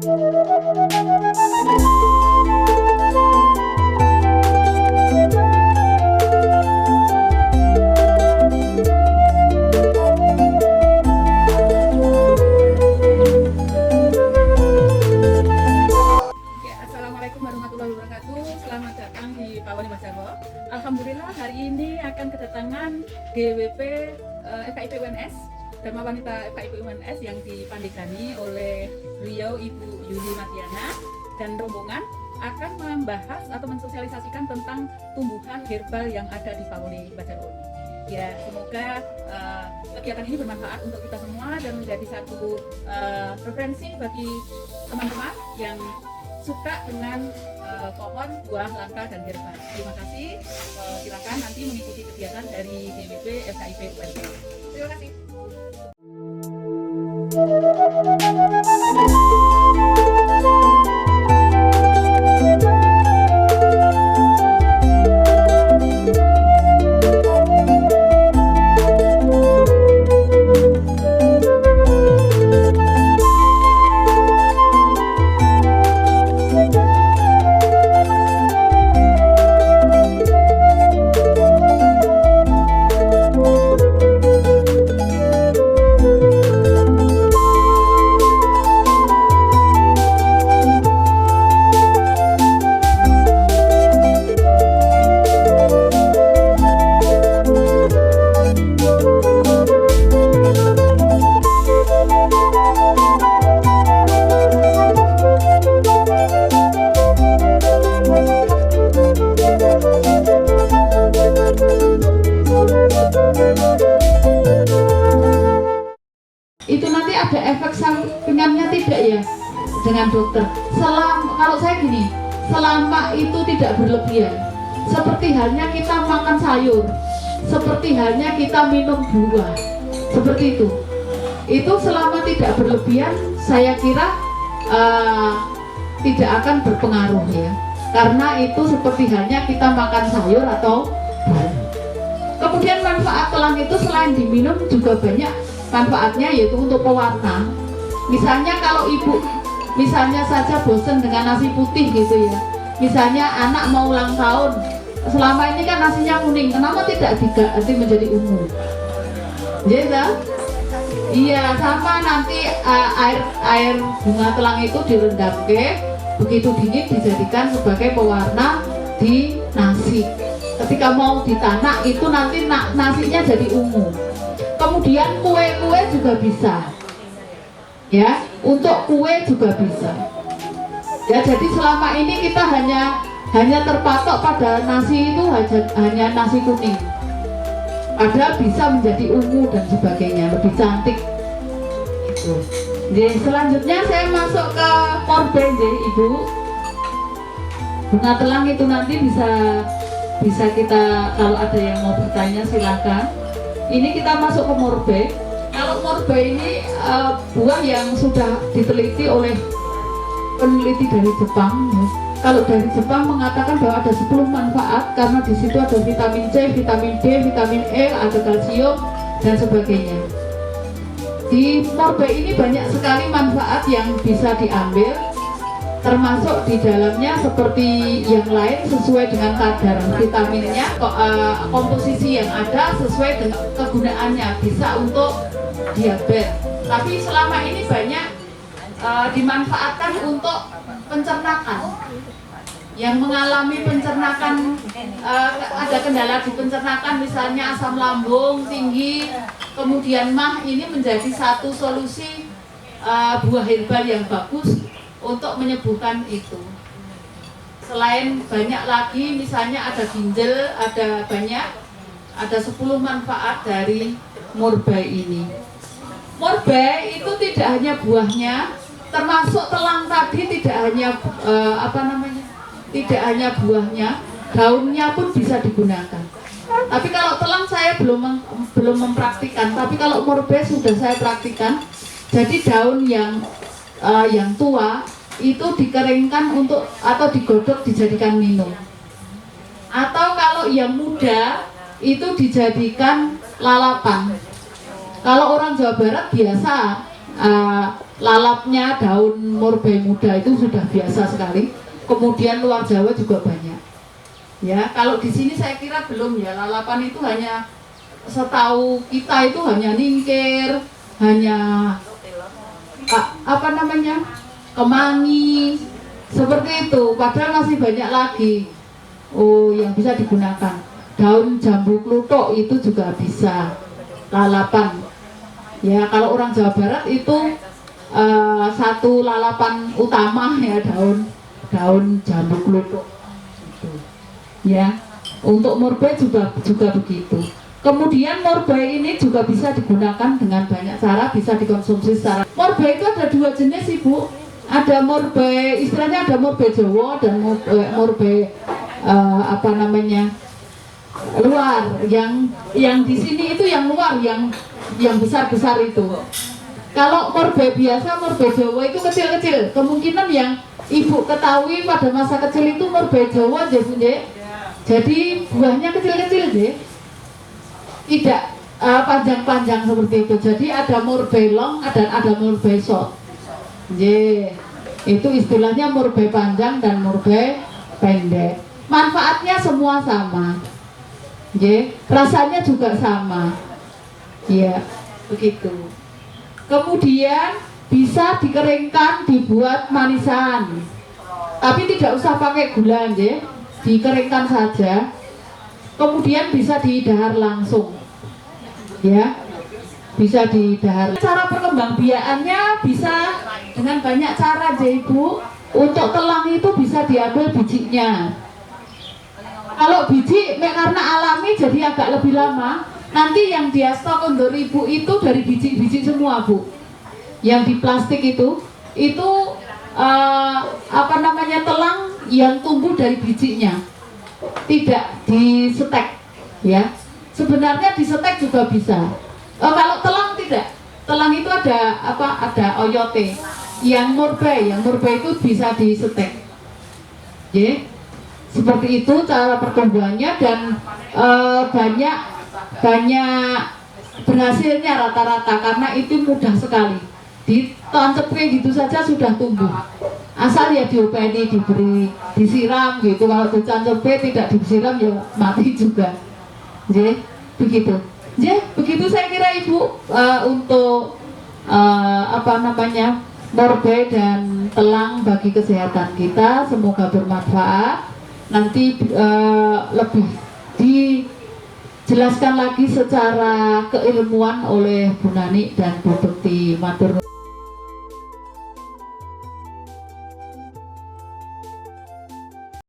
Alhamdulillah hari ini akan kedatangan GWP FKIP UNS, Dharma Wanita FKIP UNS yang dipandegani oleh beliau Ibu Yuli Matiana dan rombongan akan membahas atau mensosialisasikan tentang tumbuhan herbal yang ada di Pawone Banjarbaru. Ya, semoga kegiatan ini bermanfaat untuk kita semua dan menjadi satu referensi bagi teman-teman yang suka dengan pohon, buah, langka, dan herbal. Terima kasih. Silakan nanti mengikuti kegiatan dari GWP FKIP UNS. Terima kasih. Itu nanti ada efek sampingannya tidak ya dengan dokter? Kalau saya gini, selama itu tidak berlebihan, seperti halnya kita makan sayur, seperti halnya kita minum buah, seperti itu selama tidak berlebihan, saya kira tidak akan berpengaruh ya, karena itu seperti halnya kita makan sayur atau buah. Kemudian manfaat telang itu selain diminum juga banyak manfaatnya, yaitu untuk pewarna. Misalnya kalau ibu misalnya saja bosan dengan nasi putih gitu ya, misalnya anak mau ulang tahun, selama ini kan nasinya kuning, kenapa tidak diganti menjadi ungu? Ya, iya, sama nanti air bunga telang itu direndamke, begitu dingin dijadikan sebagai pewarna di nasi. Ketika mau ditanak itu nanti nasinya jadi ungu. Kemudian kue-kue juga bisa, ya, untuk kue juga bisa. Ya, jadi selama ini kita hanya terpatok pada nasi itu hanya nasi kuning. Padahal bisa menjadi ungu dan sebagainya, lebih cantik. Itu. Jadi selanjutnya saya masuk ke morbei, Ibu. Bunga telang itu nanti bisa kita, kalau ada yang mau bertanya silakan. Ini kita masuk ke morbei. Kalau morbei ini buah yang sudah diteliti oleh peneliti dari Jepang. Ya. Kalau dari Jepang mengatakan bahwa ada 10 manfaat karena di situ ada vitamin C, vitamin D, vitamin E, ada kalsium dan sebagainya. Di morbei ini banyak sekali manfaat yang bisa diambil, termasuk di dalamnya seperti yang lain sesuai dengan kadar vitaminnya, komposisi yang ada sesuai dengan kegunaannya, bisa untuk diabetes. Tapi selama ini banyak dimanfaatkan untuk pencernakan. Yang mengalami pencernakan, ada kendala di pencernakan, misalnya asam lambung tinggi, kemudian MAH, ini menjadi satu solusi buah herbal yang bagus untuk menyembuhkan itu. Selain banyak lagi, misalnya ada ginjal, ada banyak, ada 10 manfaat dari morbei ini. Morbei itu tidak hanya buahnya, termasuk telang tadi tidak hanya tidak hanya buahnya, daunnya pun bisa digunakan. Tapi kalau telang saya belum mempraktikkan, tapi kalau morbei sudah saya praktikkan. Jadi daun yang tua itu dikeringkan atau digodok dijadikan minum. Atau kalau yang muda itu dijadikan lalapan. Kalau orang Jawa Barat biasa lalapnya daun murbei muda itu sudah biasa sekali. Kemudian luar Jawa juga banyak. Ya, kalau di sini saya kira belum ya. Lalapan itu hanya setahu kita itu hanya ningkir, hanya apa namanya? Kemangi. Seperti itu. Padahal masih banyak lagi. Oh, yang bisa digunakan. Daun jambu kluthuk itu juga bisa lalapan. Ya, kalau orang Jawa Barat itu satu lalapan utama ya daun jambu kluthuk. Ya, untuk murbei juga begitu. Kemudian murbei ini juga bisa digunakan dengan banyak cara, bisa dikonsumsi secara. Murbei itu ada dua jenis, Ibu. Ada murbei, istilahnya ada murbei Jawa dan murbei apa namanya luar. Yang di sini itu yang luar, yang besar itu. Kalau murbei biasa, murbei Jawa itu kecil-kecil. Kemungkinan yang Ibu ketahui pada masa kecil itu murbei Jawa, jadi buahnya kecil-kecil, tidak panjang-panjang seperti itu. Jadi ada murbei long, ada murbei short. Itu istilahnya murbei panjang dan murbei pendek. Manfaatnya semua sama. Rasanya juga sama. Ya, begitu. Kemudian bisa dikeringkan, dibuat manisan. Tapi tidak usah pakai gula, dikeringkan saja. Kemudian bisa didahar langsung. Ya. Bisa didahar. Cara perkembangbiakannya bisa dengan banyak cara, Ibu. Untuk telang itu bisa diambil bijinya. Kalau biji karena alami jadi agak lebih lama. Nanti yang dia stok untuk Ibu itu dari biji-biji semua, Bu. Yang di plastik itu apa namanya telang yang tumbuh dari bijinya, tidak disetek, ya. Sebenarnya disetek juga bisa. Kalau telang tidak, telang itu ada oyote. Yang murbei itu bisa disetek. Seperti itu cara pertumbuhannya dan banyak berhasilnya rata-rata karena itu mudah sekali. Ditancapkan gitu saja sudah tumbuh. Asal ya diopeni, disiram gitu. Kalau ditancapkan tidak disiram ya mati juga. Begitu. Begitu saya kira Ibu untuk apa namanya murbei dan telang bagi kesehatan kita. Semoga bermanfaat. Nanti lebih dijelaskan lagi secara keilmuan oleh Bu Nani dan Bu Bekti. Matur nuwun.